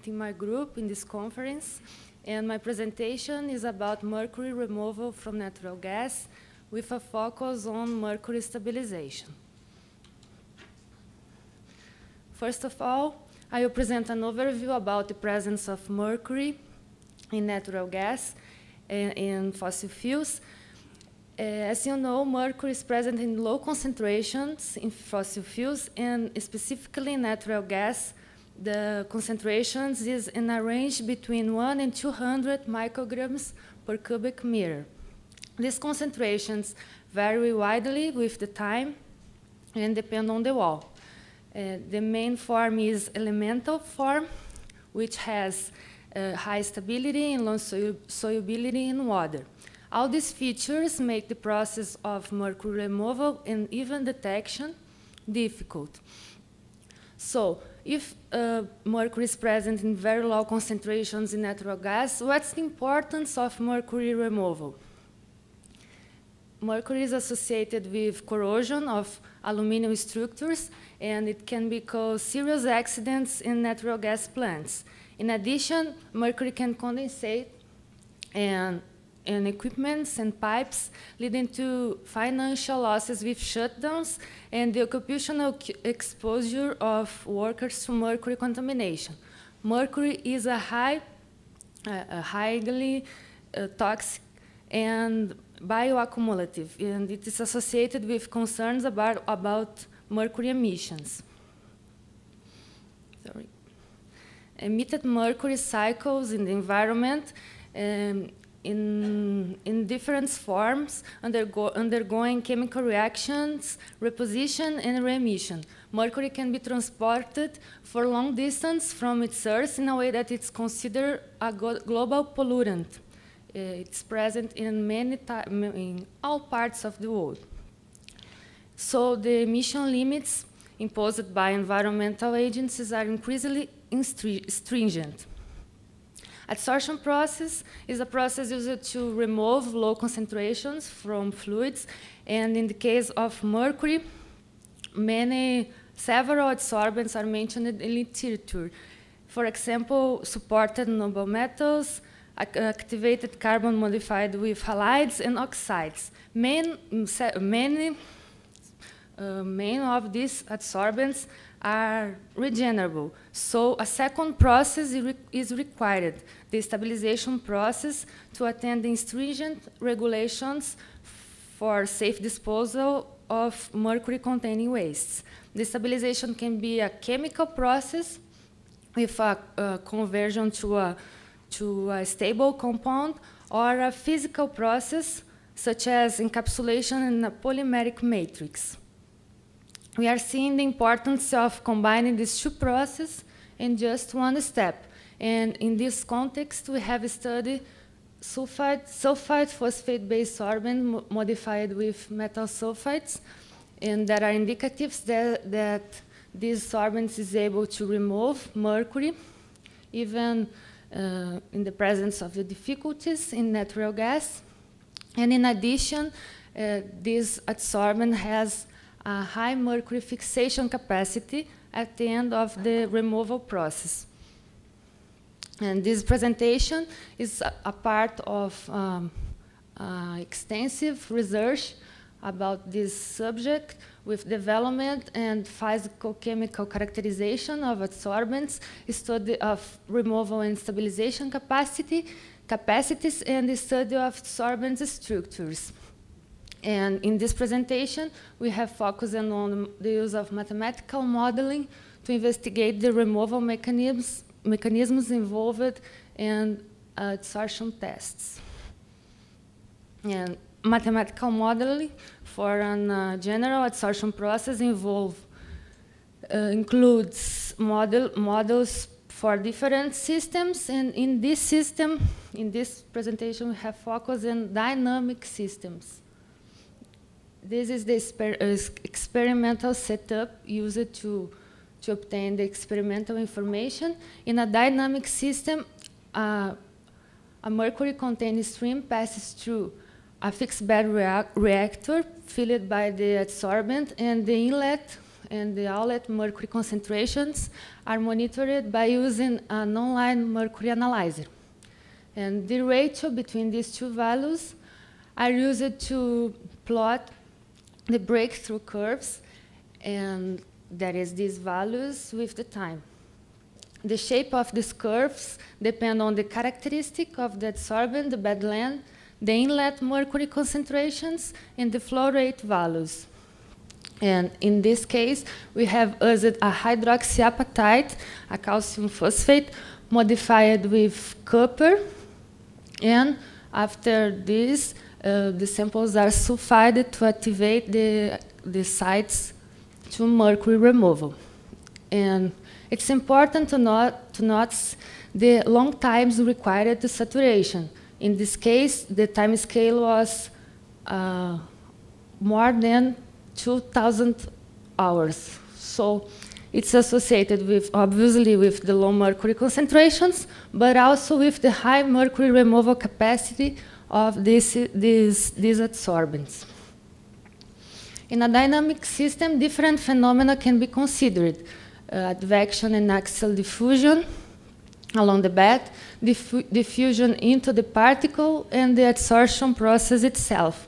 representing my group in this conference, and my presentation is about mercury removal from natural gas with a focus on mercury stabilization. First of all, I will present an overview about the presence of mercury in natural gas and in fossil fuels. As you know, mercury is present in low concentrations in fossil fuels, and specifically in natural gas, the concentrations is in a range between 1 and 200 micrograms per cubic meter. These concentrations vary widely with the time and depend on the wall. The main form is elemental form, which has high stability and low solubility in water. All these features make the process of mercury removal and even detection difficult. So, if mercury is present in very low concentrations in natural gas, what's the importance of mercury removal? Mercury is associated with corrosion of aluminum structures, and it can cause serious accidents in natural gas plants. In addition, mercury can condensate in equipments and pipes, leading to financial losses with shutdowns and the occupational exposure of workers to mercury contamination. Mercury is a highly toxic and bioaccumulative, and it is associated with concerns about mercury emissions. Emitted mercury cycles in the environment in different forms, undergoing chemical reactions, reposition, and re-emission. Mercury can be transported for long distance from its source in a way that it's considered a global pollutant. It's present in all parts of the world. So the emission limits imposed by environmental agencies are increasingly stringent. Adsorption process is a process used to remove low concentrations from fluids, and in the case of mercury, several adsorbents are mentioned in literature. For example, supported noble metals, activated carbon modified with halides and oxides. Many of these adsorbents are regenerable, so a second process is required, the stabilization process, to attend the stringent regulations for safe disposal of mercury-containing wastes. The stabilization can be a chemical process with a conversion to a stable compound, or a physical process, such as encapsulation in a polymeric matrix. We are seeing the importance of combining these two processes in just one step. And in this context, we have studied sulfide phosphate-based sorbent modified with metal sulfides, and there are indicatives that these sorbents is able to remove mercury, even in the presence of the difficulties in natural gas. And in addition, this adsorbent has a high mercury fixation capacity at the end of the removal process. And this presentation is a part of extensive research about this subject with development and physical-chemical characterization of adsorbents, study of removal and stabilization capacities, and the study of adsorbent structures. And in this presentation, we have focused on the use of mathematical modeling to investigate the removal mechanisms involved in adsorption tests. And mathematical modeling for a general adsorption process includes models for different systems, and in this presentation, we have focused on dynamic systems. This is the experimental setup used to obtain the experimental information. In a dynamic system, a mercury-containing stream passes through a fixed bed reactor filled by the adsorbent, and the inlet and the outlet mercury concentrations are monitored by using an online mercury analyzer. And the ratio between these two values are used to plot the breakthrough curves, and that is these values with the time. The shape of these curves depend on the characteristic of the adsorbent, the bedland, the inlet mercury concentrations, and the flow rate values. And in this case, we have used a hydroxyapatite, a calcium phosphate, modified with copper. And after this, the samples are sulfided to activate the sites to mercury removal. And it's important to note the long times required to saturation. In this case, the time scale was more than 2,000 hours. So it's associated with, obviously, with the low mercury concentrations, but also with the high mercury removal capacity of these adsorbents. In a dynamic system, different phenomena can be considered. Advection and axial diffusion along the bed, diffusion into the particle, and the adsorption process itself.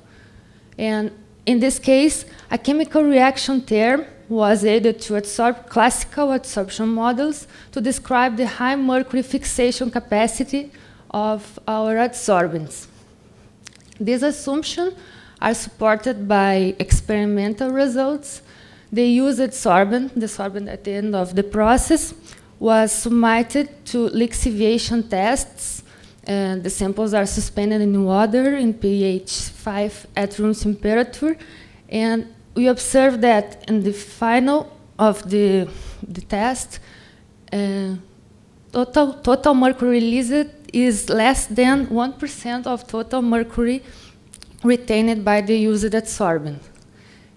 And in this case, a chemical reaction term was added to classical adsorption models to describe the high mercury fixation capacity of our adsorbents. These assumptions are supported by experimental results. The used sorbent, the sorbent at the end of the process, was submitted to lixiviation tests, and the samples are suspended in water in pH 5 at room temperature. And we observed that in the final of the test, total mercury released is less than 1% of total mercury retained by the used adsorbent.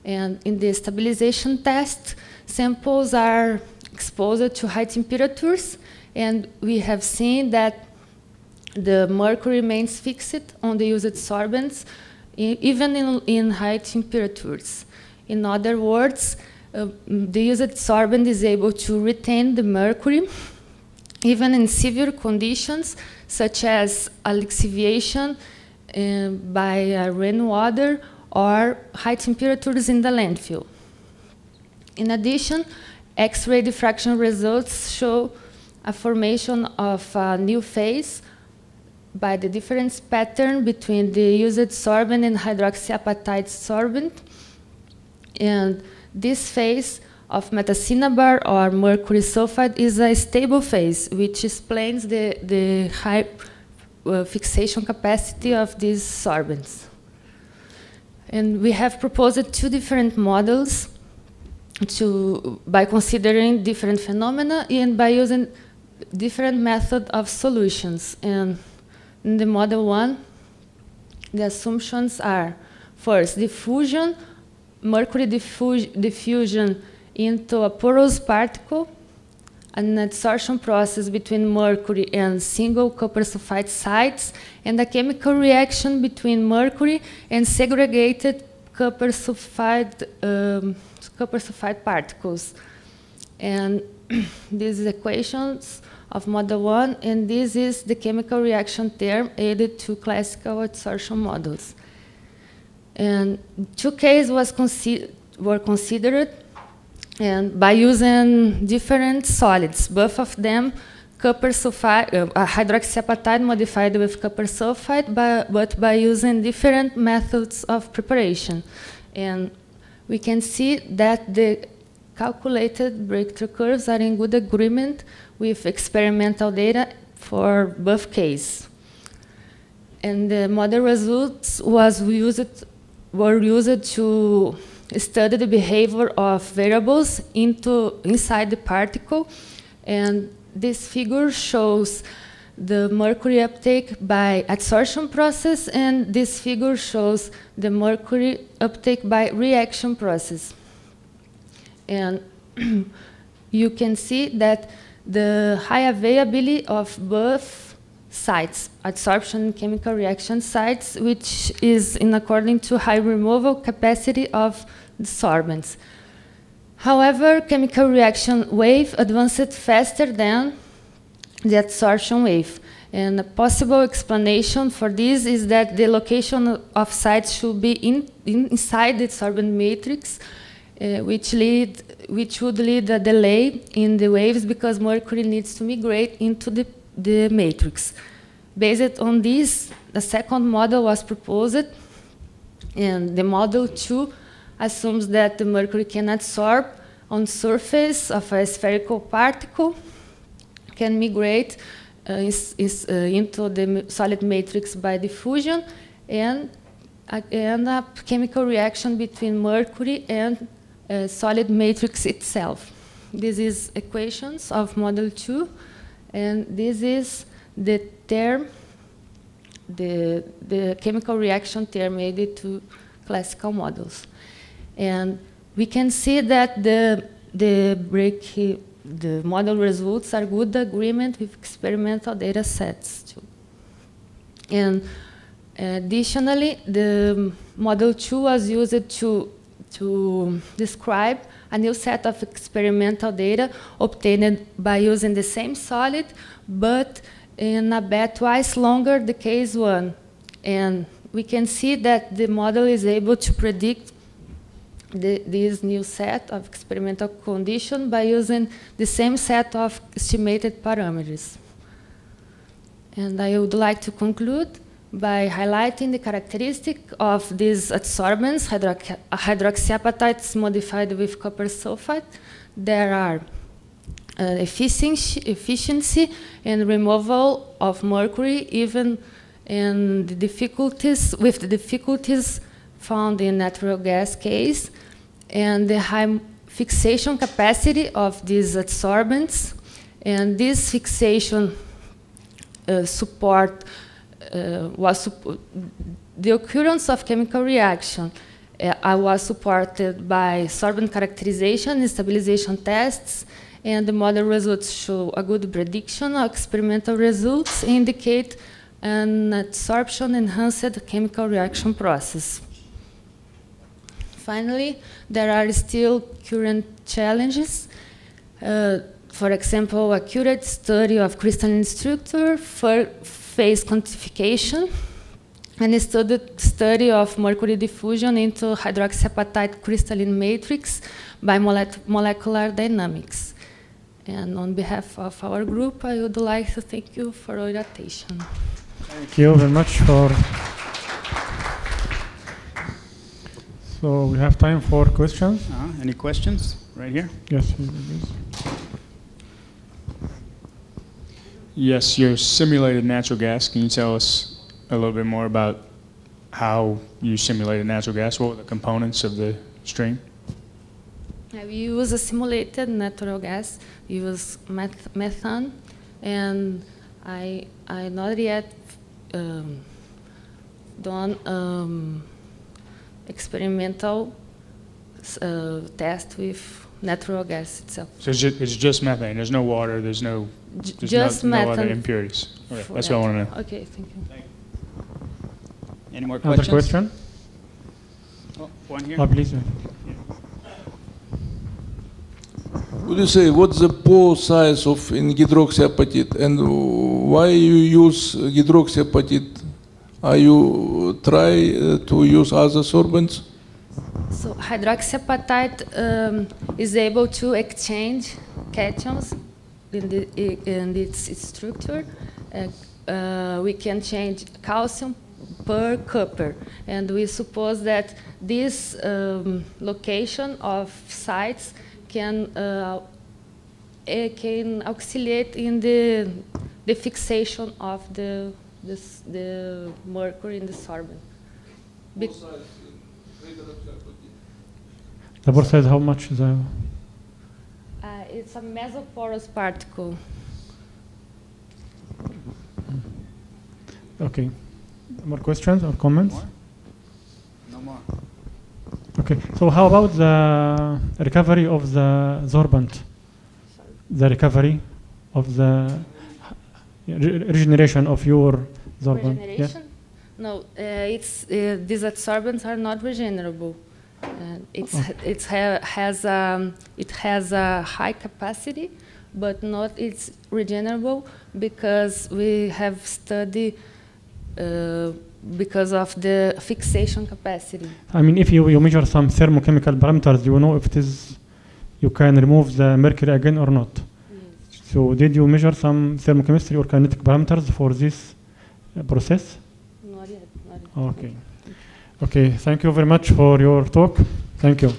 And in the stabilization test, samples are exposed to high temperatures, and we have seen that the mercury remains fixed on the used sorbents, even in high temperatures. In other words, the used sorbent is able to retain the mercury, even in severe conditions, such as lixiviation by rainwater or high temperatures in the landfill. In addition, X-ray diffraction results show a formation of a new phase by the difference pattern between the used sorbent and hydroxyapatite sorbent. And this phase of metacinnabar or mercury sulfide is a stable phase, which explains the high fixation capacity of these sorbents. And we have proposed two different models by considering different phenomena and by using different method of solutions. And in the model 1, the assumptions are, first, diffusion, mercury diffusion into a porous particle, an adsorption process between mercury and single copper sulfide sites, and a chemical reaction between mercury and segregated copper sulfide particles. And these equations of model 1, and this is the chemical reaction term added to classical adsorption models. And two cases were considered, and by using different solids, both of them copper sulfide, hydroxyapatite modified with copper sulfide, but by using different methods of preparation. And we can see that the calculated breakthrough curves are in good agreement with experimental data for both cases. And the model results were used to study the behavior of variables inside the particle. And this figure shows the mercury uptake by adsorption process, and this figure shows the mercury uptake by reaction process. And you can see that the high availability of both sites, adsorption and chemical reaction sites, which is in according to high removal capacity of the sorbents. However, chemical reaction wave advanced faster than the adsorption wave. And a possible explanation for this is that the location of sites should be inside the sorbent matrix, which would lead a delay in the waves because mercury needs to migrate into the matrix. Based on this, the second model was proposed, and the model 2 assumes that the mercury can adsorb on surface of a spherical particle, can migrate into the solid matrix by diffusion, and a chemical reaction between mercury and solid matrix itself. This is equations of model 2, and this is the term, the chemical reaction term made to classical models. And we can see that the model results are good agreement with experimental data sets too. And additionally, the model 2 was used to describe a new set of experimental data obtained by using the same solid, but in a bed twice longer the case 1. And we can see that the model is able to predict this new set of experimental conditions by using the same set of estimated parameters. And I would like to conclude by highlighting the characteristic of these adsorbents, hydroxyapatites modified with copper sulfate. There are efficiency and removal of mercury, even in the difficulties, with the difficulties found in natural gas case, and the high fixation capacity of these adsorbents. And this fixation the occurrence of chemical reaction was supported by sorbent characterization and stabilization tests, and the model results show a good prediction. Experimental results indicate an adsorption enhanced chemical reaction process. Finally, there are still current challenges. For example, accurate study of crystalline structure, phase quantification, and a study of mercury diffusion into hydroxyapatite crystalline matrix by molecular dynamics. And on behalf of our group, I would like to thank you for your attention. Thank you very much for. So we have time for questions. Any questions? Right here. Yes. Yes, your simulated natural gas. Can you tell us a little bit more about how you simulated natural gas? What were the components of the stream? We use a simulated natural gas. We use methane, and I not yet done experimental test with natural gas itself. So it's just methane. There's no water. There's no other impurities. Okay, that's what I want to know. Okay, thank you. Any more questions? Another question? Oh, one here. Oh, please. Would you say what's the pore size of in hydroxyapatite, and why you use hydroxyapatite? Are you try to use other sorbents? So hydroxyapatite is able to exchange cations in its structure. We can change calcium per copper, and we suppose that this location of sites can auxiliate in the fixation of the mercury in the sorbent. The pore size, how much is that? It's a mesoporous particle. Okay. More questions or comments? No more. Okay. So how about the recovery of the sorbent? The recovery of the regeneration of your sorbent? Regeneration? Yes? No, these adsorbents are not regenerable. And it has a high capacity, but not it's regenerable because we have studied because of the fixation capacity. I mean, if you measure some thermochemical parameters, you know if it is, you can remove the mercury again or not. Yes. So did you measure some thermochemistry or kinetic parameters for this process? Not yet. Not yet. Okay. Okay, thank you very much for your talk. Thank you.